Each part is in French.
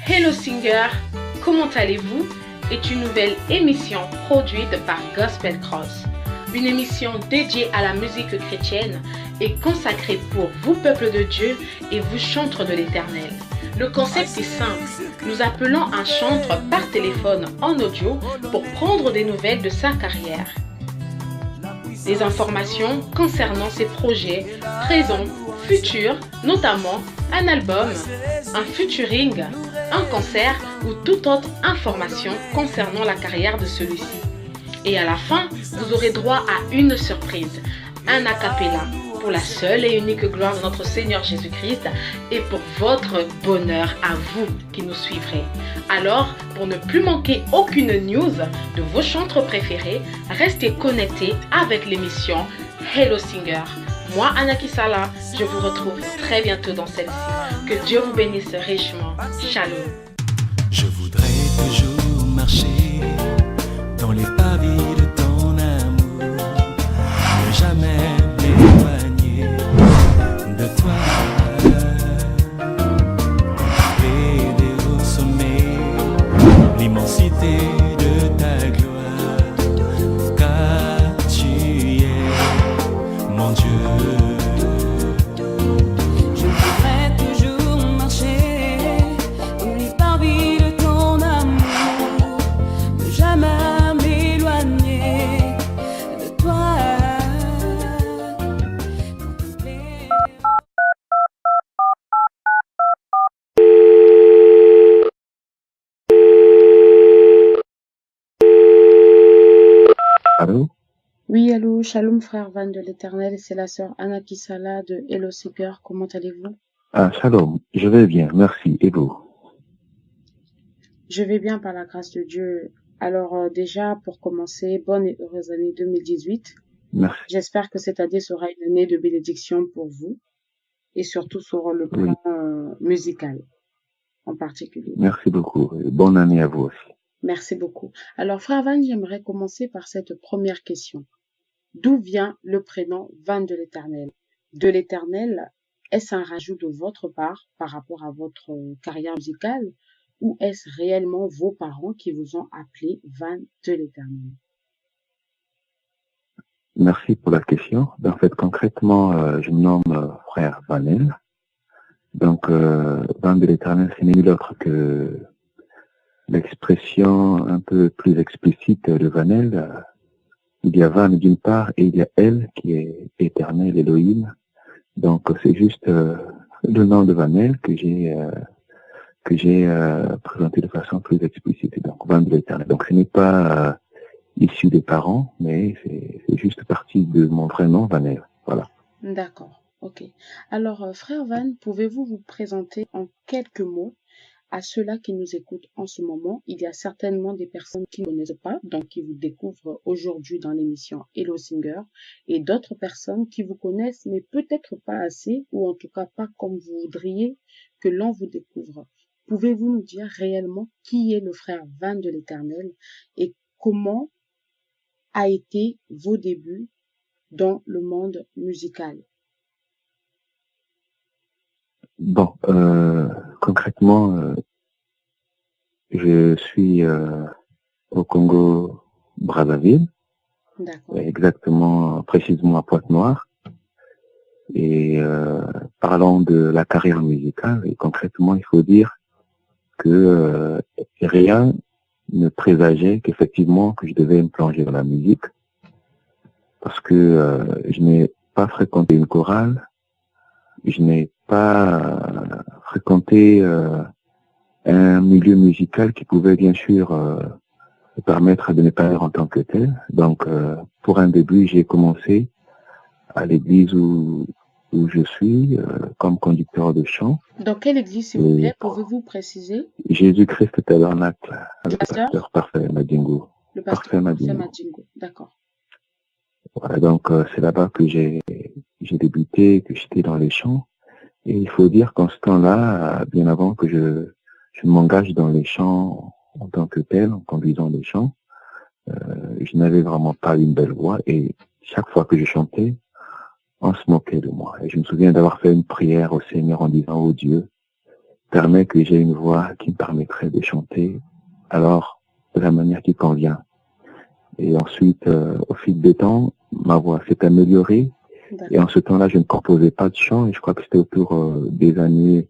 Hello Singer, comment allez-vous? Est une nouvelle émission produite par Gospel Cross. Une émission dédiée à la musique chrétienne et consacrée pour vous, peuple de Dieu, et vous, chantres de l'Éternel. Le concept est simple. Nous appelons un chantre par téléphone en audio pour prendre des nouvelles de sa carrière. Des informations concernant ses projets présents, futurs, notamment un album, un featuring, un concert ou toute autre information concernant la carrière de celui-ci. Et à la fin, vous aurez droit à une surprise, un a cappella, pour la seule et unique gloire de notre Seigneur Jésus-Christ et pour votre bonheur à vous qui nous suivrez. Alors, pour ne plus manquer aucune news de vos chantres préférés, restez connectés avec l'émission Hello Singer. Moi, Anaki Sala, je vous retrouve très bientôt dans celle-ci. Que Dieu vous bénisse richement. Shalom. Je voudrais toujours marcher dans les pavis de ton amour, ne jamais m'éloigner de toi. Contempler des hauts sommets, l'immensité de ta gloire, car tu es mon Dieu. Allô? Oui, allô, shalom frère Van de l'Éternel, c'est la sœur Anaki Sala de Hello Seeker, comment allez-vous? Ah, shalom, je vais bien, merci. Et vous? Je vais bien par la grâce de Dieu. Alors déjà, pour commencer, bonne et heureuse année 2018. Merci. J'espère que cette année sera une année de bénédiction pour vous et surtout sur le plan musical en particulier. Merci beaucoup et bonne année à vous aussi. Merci beaucoup. Alors frère Van, j'aimerais commencer par cette première question. D'où vient le prénom Van de l'Éternel? De l'Éternel, est-ce un rajout de votre part par rapport à votre carrière musicale ou est-ce réellement vos parents qui vous ont appelé Van de l'Éternel? Merci pour la question. En fait, concrètement, je me nomme frère Vanel. Donc, Van de l'Éternel, c'est nul autre que l'expression un peu plus explicite de Vanel. Il y a Van d'une part et il y a Elle qui est éternel, Elohim. Donc c'est juste le nom de Vanel que j'ai présenté de façon plus explicite. Donc Van de l'Éternel. Donc ce n'est pas issu des parents, mais c'est juste partie de mon vrai nom, Vanel. Voilà. D'accord, ok. Alors frère Van, pouvez-vous vous présenter en quelques mots à ceux-là qui nous écoutent en ce moment? Il y a certainement des personnes qui ne connaissent pas, donc qui vous découvrent aujourd'hui dans l'émission Hello Singer, et d'autres personnes qui vous connaissent, mais peut-être pas assez, ou en tout cas pas comme vous voudriez que l'on vous découvre. Pouvez-vous nous dire réellement qui est le frère Van de l'Éternel et comment a été vos débuts dans le monde musical? Bon, concrètement, je suis au Congo Brazzaville, exactement, précisément à Pointe-Noire. Et parlant de la carrière musicale, et concrètement, il faut dire que rien ne présageait qu'effectivement que je devais me plonger dans la musique, parce que je n'ai pas fréquenté une chorale, je n'ai pas fréquenté un milieu musical qui pouvait bien sûr me permettre de m'épanouir en tant que tel. Donc, pour un début, j'ai commencé à l'église où je suis comme conducteur de chant. Dans quelle église, s'il vous plaît, pouvez-vous préciser? Jésus-Christ Tabernacle, le pasteur Parfait Madingo. Le pasteur Parfait Madingo, d'accord. Voilà, donc c'est là-bas que j'ai débuté, que j'étais dans les chants. Et il faut dire qu'en ce temps-là, bien avant que je m'engage dans les chants en tant que tel, en conduisant les chants, je n'avais vraiment pas une belle voix et chaque fois que je chantais, on se moquait de moi. Et je me souviens d'avoir fait une prière au Seigneur en disant: « Oh Dieu, permet que j'ai une voix qui me permettrait de chanter alors de la manière qui convient. Et ensuite, au fil des temps, ma voix s'est améliorée. Et en ce temps-là, je ne composais pas de chants. Et je crois que c'était autour des années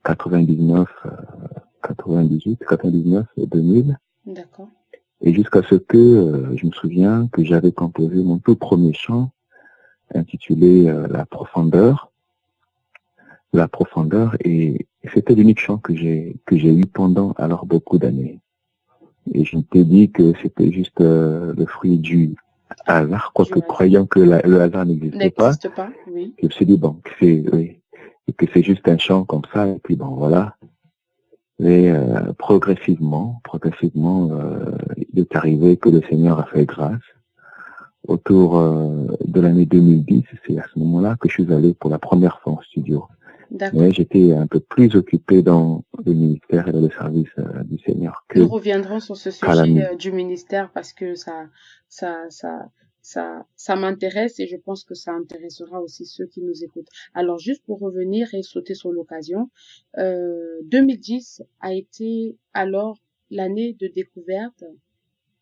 99, 98, 99 et 2000. D'accord. Et jusqu'à ce que je me souviens que j'avais composé mon tout premier chant intitulé La profondeur. La profondeur. Et c'était l'unique chant que j'ai eu pendant alors beaucoup d'années. Et je m'étais dit que c'était juste le fruit du hasard, quoique croyant que le hasard n'existait pas. Oui. Je me suis dit, bon, que c'est juste un chant comme ça, et puis bon, voilà. Et progressivement, il est arrivé que le Seigneur a fait grâce. Autour de l'année 2010, c'est à ce moment-là que je suis allé pour la première fois en studio. Mais j'étais un peu plus occupé dans le ministère et dans le service du Seigneur que. Nous reviendrons sur ce sujet du ministère parce que ça m'intéresse et je pense que ça intéressera aussi ceux qui nous écoutent. Alors, juste pour revenir et sauter sur l'occasion, 2010 a été alors l'année de découverte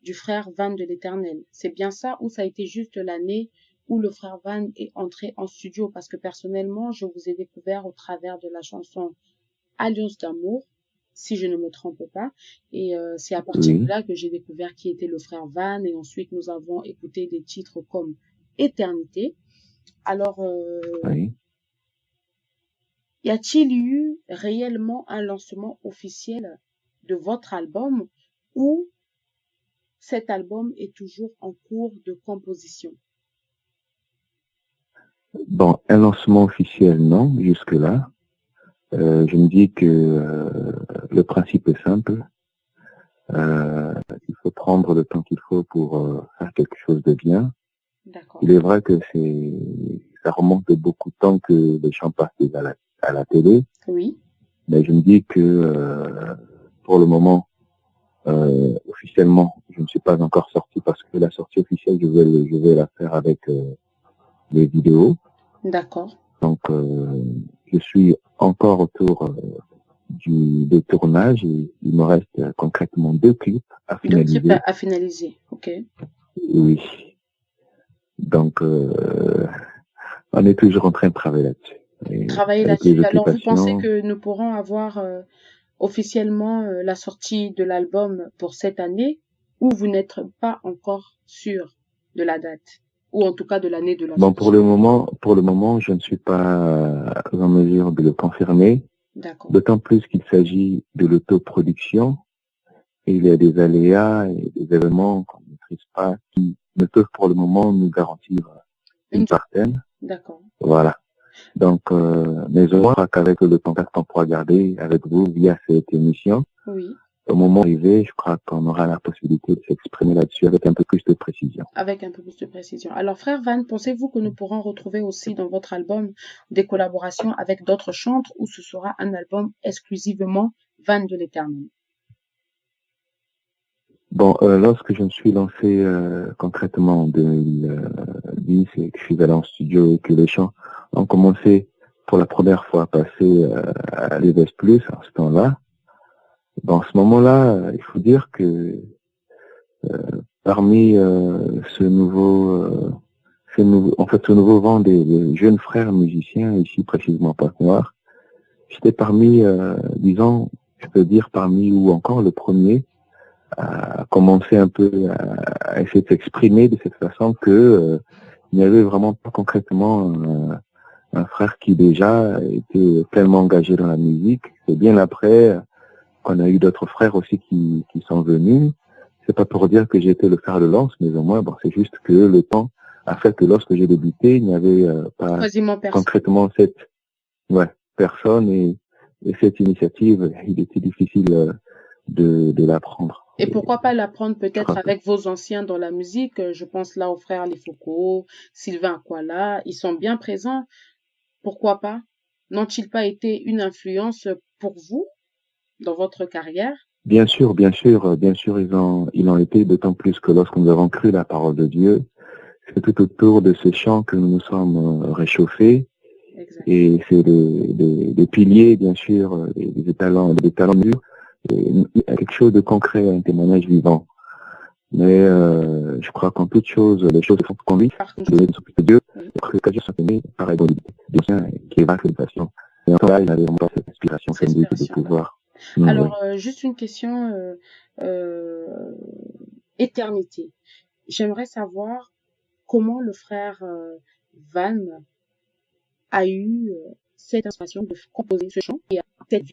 du frère Van de l'Éternel. C'est bien ça ou ça a été juste l'année où le frère Van est entré en studio? Parce que personnellement, je vous ai découvert au travers de la chanson Alliance d'amour, si je ne me trompe pas. Et c'est à partir de là que j'ai découvert qui était le frère Van. Et ensuite, nous avons écouté des titres comme Éternité. Alors, y a-t-il eu réellement un lancement officiel de votre album ou cet album est toujours en cours de composition? Bon, un lancement officiel, non, jusque-là. Je me dis que le principe est simple. Il faut prendre le temps qu'il faut pour faire quelque chose de bien. Il est vrai que ça remonte de beaucoup de temps que les chants passent à la télé. Oui. Mais je me dis que pour le moment, officiellement, je ne suis pas encore sorti parce que la sortie officielle, je vais la faire avec les vidéos. D'accord. Donc, je suis encore autour des tournages et il me reste concrètement 2 clips à finaliser. 2 clips à finaliser, ok. Oui. Donc, on est toujours en train de travailler là-dessus. Travailler là-dessus. Alors, vous pensez que nous pourrons avoir officiellement la sortie de l'album pour cette année ou vous n'êtes pas encore sûr de la date? Ou en tout cas de l'année de la sortie. Bon, pour le moment, je ne suis pas en mesure de le confirmer. D'accord. D'autant plus qu'il s'agit de l'autoproduction. Et il y a des aléas et des événements qu'on ne maîtrise pas qui ne peuvent pour le moment nous garantir une certaine. D'accord. Voilà. Donc, mais je crois qu'avec le contact qu'on pourra garder avec vous via cette émission, oui. Au moment arrivé, je crois qu'on aura la possibilité de s'exprimer là-dessus avec un peu plus de précision. Avec un peu plus de précision. Alors, frère Van, pensez-vous que nous pourrons retrouver aussi dans votre album des collaborations avec d'autres chantres ou ce sera un album exclusivement Van de l'Éternel? Bon, lorsque je me suis lancé concrètement en 2010 et que je suis allé en studio et que les chants ont commencé pour la première fois à passer à l'EVS+, en ce temps-là, dans ce moment-là, il faut dire que parmi ce nouveau vent des jeunes frères musiciens, ici précisément Pointe-Noire, j'étais parmi, disons, je peux dire parmi ou encore le premier à commencer un peu à essayer de s'exprimer de cette façon que il n'y avait vraiment pas concrètement un frère qui déjà était pleinement engagé dans la musique. C'est bien après qu'on a eu d'autres frères aussi qui sont venus. C'est pas pour dire que j'étais le fer de lance, mais au moins, bon, c'est juste que le temps a fait que lorsque j'ai débuté, il n'y avait pas concrètement cette personne et cette initiative, il était difficile de l'apprendre. Et pourquoi pas l'apprendre peut-être avec vos anciens dans la musique? Je pense là aux frères Les Foucault, Sylvain Aquala, ils sont bien présents. Pourquoi pas? N'ont-ils pas été une influence pour vous dans votre carrière? Bien sûr, ils ont été, d'autant plus que lorsque nous avons cru la parole de Dieu, c'est tout autour de ces chants que nous nous sommes réchauffés exact. Et c'est des piliers, bien sûr, des talents mûrs, et quelque chose de concret, un témoignage vivant. Mais je crois qu'en toute chose, les choses sont conduites Par contre, de Dieu, oui. parce que Dieu sont aimés par la bonne Dieu qui évoque les passions. Et en tout cas, il avait vraiment cette inspiration, Cette comme de inspiration, pouvoir. Alors, Oui. juste une question, éternité. J'aimerais savoir comment le frère Van a eu cette inspiration de composer ce chant et a peut-être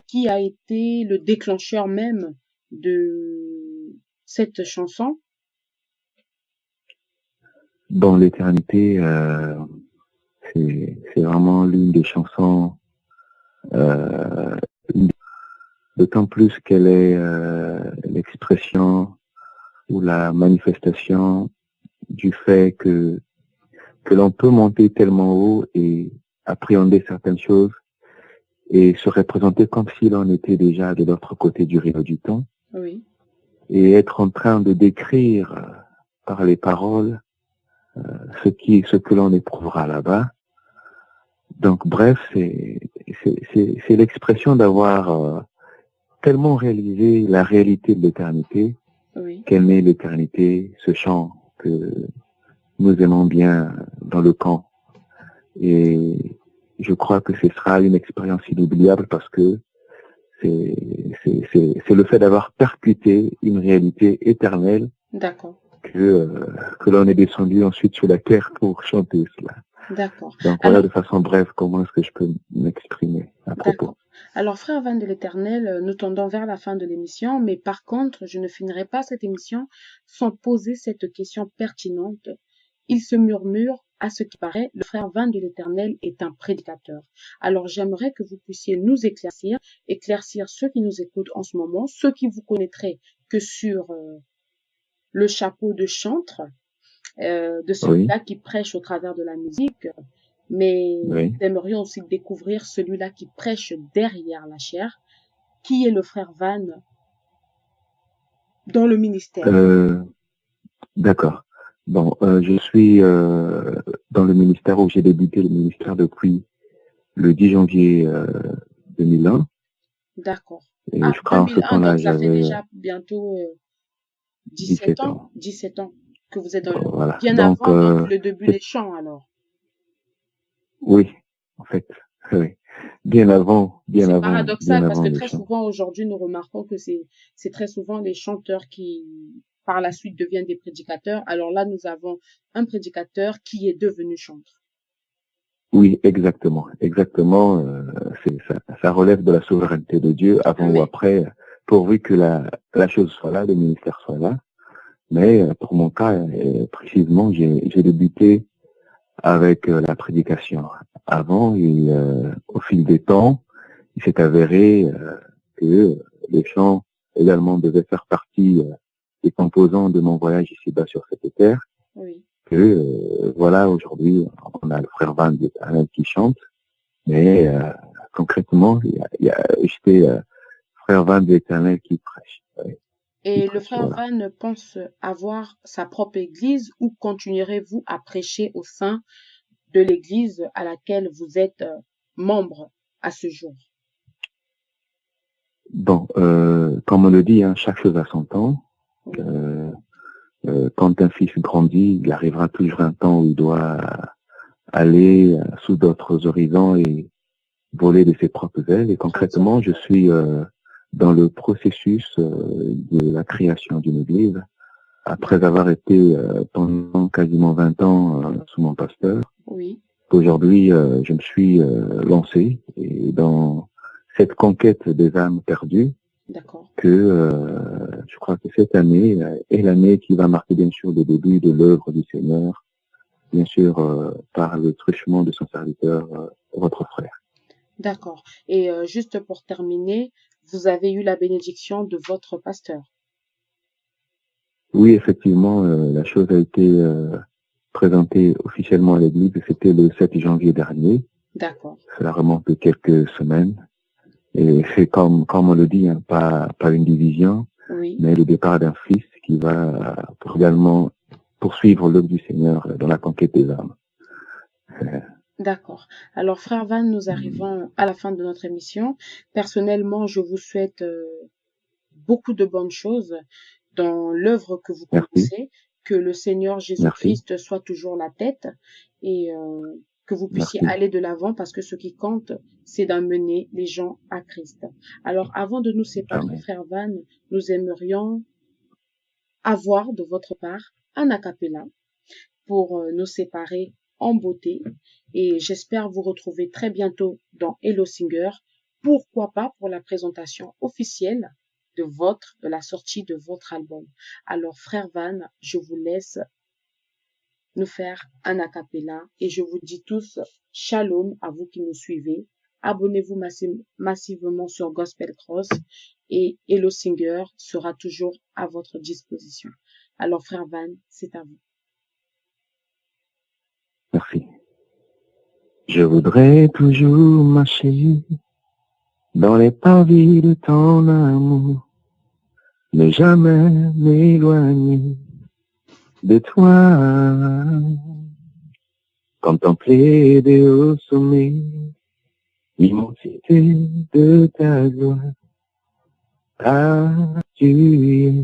qui a été le déclencheur même de cette chanson. Dans l'éternité, c'est vraiment l'une des chansons, euh, d'autant plus qu'elle est l'expression ou la manifestation du fait que l'on peut monter tellement haut et appréhender certaines choses et se représenter comme si l'on était déjà de l'autre côté du rideau du temps, Oui, et être en train de décrire par les paroles ce que l'on éprouvera là-bas. Donc bref, c'est l'expression d'avoir tellement réalisé la réalité de l'éternité, oui, qu'elle est l'éternité, ce chant que nous aimons bien dans le camp. Et je crois que ce sera une expérience inoubliable parce que c'est le fait d'avoir percuté une réalité éternelle d'accord, que l'on est descendu ensuite sur la terre pour chanter cela. d'accord. Donc voilà Alors, de façon brève comment est-ce que je peux m'exprimer à propos. d'accord. Alors, frère Van de l'Éternel, nous tendons vers la fin de l'émission, mais par contre, je ne finirai pas cette émission sans poser cette question pertinente. Il se murmure, à ce qui paraît, le frère Van de l'Éternel est un prédicateur. Alors, j'aimerais que vous puissiez nous éclaircir ceux qui nous écoutent en ce moment, ceux qui vous connaîtraient que sur le chapeau de chantre, de Oui, celui-là qui prêche au travers de la musique, mais oui. nous aimerions aussi découvrir celui-là qui prêche derrière la chair, qui est le frère Van dans le ministère. D'accord. Bon, je suis dans le ministère où j'ai débuté le ministère depuis le 10 janvier 2001. D'accord. Et Ah, je crois en ce 2001, temps-là, donc ça fait j'avais déjà bientôt 17 17 ans, ans. 17 ans que vous êtes dans le... Voilà. Bien Donc, avant donc, le début des chants, alors. oui, en fait, oui. Bien C'est avant paradoxal parce que le très chant. souvent aujourd'hui nous remarquons que c'est très souvent les chanteurs qui par la suite deviennent des prédicateurs. Alors là nous avons un prédicateur qui est devenu chanteur. Oui, exactement. Exactement. Ça relève de la souveraineté de Dieu avant ou Amen. après, pourvu que la chose soit là, le ministère soit là. Mais pour mon cas, précisément, j'ai débuté avec la prédication avant et au fil des temps, il s'est avéré que les chants également devaient faire partie des composants de mon voyage ici-bas sur cette terre. Oui. Que voilà, aujourd'hui, on a le frère Van de l'Éternel qui chante, mais concrètement, j'étais frère Van de l'Éternel qui prêche. Ouais, Et le frère voilà. Van pense avoir sa propre église ou continuerez-vous à prêcher au sein de l'église à laquelle vous êtes membre à ce jour? Bon, comme on le dit, hein, chaque chose a son temps. Oui. Quand un fils grandit, il arrivera toujours un temps où il doit aller sous d'autres horizons et voler de ses propres ailes. Et concrètement, je suis dans le processus de la création d'une église. Après avoir été pendant quasiment 20 ans sous mon pasteur, Oui. aujourd'hui, je me suis lancé et dans cette conquête des âmes perdues, D'accord. que je crois que cette année est l'année qui va marquer bien sûr le début de l'œuvre du Seigneur, bien sûr par le truchement de son serviteur, votre frère. D'accord. Et juste pour terminer, vous avez eu la bénédiction de votre pasteur. Oui, effectivement, la chose a été présentée officiellement à l'église, c'était le 7 janvier dernier. D'accord. Cela remonte de quelques semaines. Et c'est comme on le dit, hein, pas une division, Oui. mais le départ d'un fils qui va également poursuivre l'œuvre du Seigneur dans la conquête des âmes. D'accord. Alors, frère Van, nous arrivons à la fin de notre émission. Personnellement, je vous souhaite beaucoup de bonnes choses dans l'œuvre que vous Merci, commencez, que le Seigneur merci, Jésus-Christ soit toujours la tête et que vous puissiez merci. aller de l'avant parce que ce qui compte, c'est d'amener les gens à Christ. Alors, avant de nous séparer, Amen. frère Van, nous aimerions avoir de votre part un acapella pour nous séparer en beauté et j'espère vous retrouver très bientôt dans Hello Singer. Pourquoi pas pour la présentation officielle de la sortie de votre album. Alors, frère Van, je vous laisse nous faire un acapella et je vous dis tous shalom à vous qui nous suivez. Abonnez-vous massivement sur Gospel Cross et Hello Singer sera toujours à votre disposition. Alors, frère Van, c'est à vous. Merci. Je voudrais toujours marcher dans les parvis de ton amour, ne jamais m'éloigner de toi, contempler des hauts sommets l'immensité de ta gloire. Ah, tu es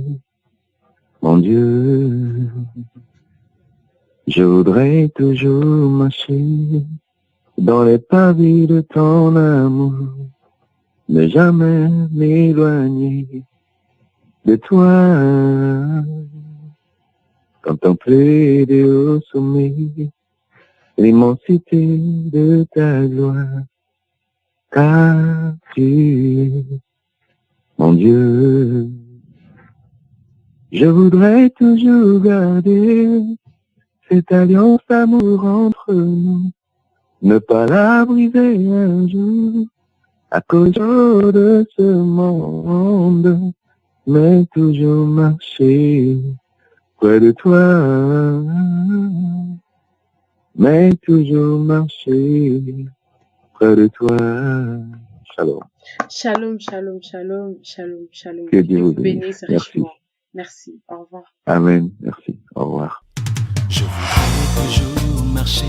mon Dieu. Je voudrais toujours marcher dans les parvis de ton amour, ne jamais m'éloigner de toi, contempler des hauts sommets l'immensité de ta gloire, car tu es mon Dieu. Je voudrais toujours garder cette alliance d'amour entre nous, ne pas la briser un jour à cause de ce monde, mais toujours marcher près de toi, mais toujours marcher près de toi. Shalom. Shalom, shalom, shalom, shalom, shalom. Que Dieu vous bénisse bénisse. Merci. richement. Merci. Au revoir. Amen. Merci. Au revoir. Je voudrais toujours marcher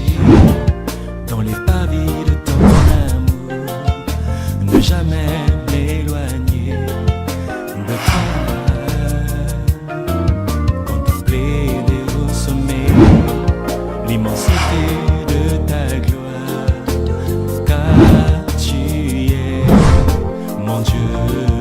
dans les pavis de ton amour, ne jamais m'éloigner de toi, contempler des hauts sommets l'immensité de ta gloire, car tu es mon Dieu.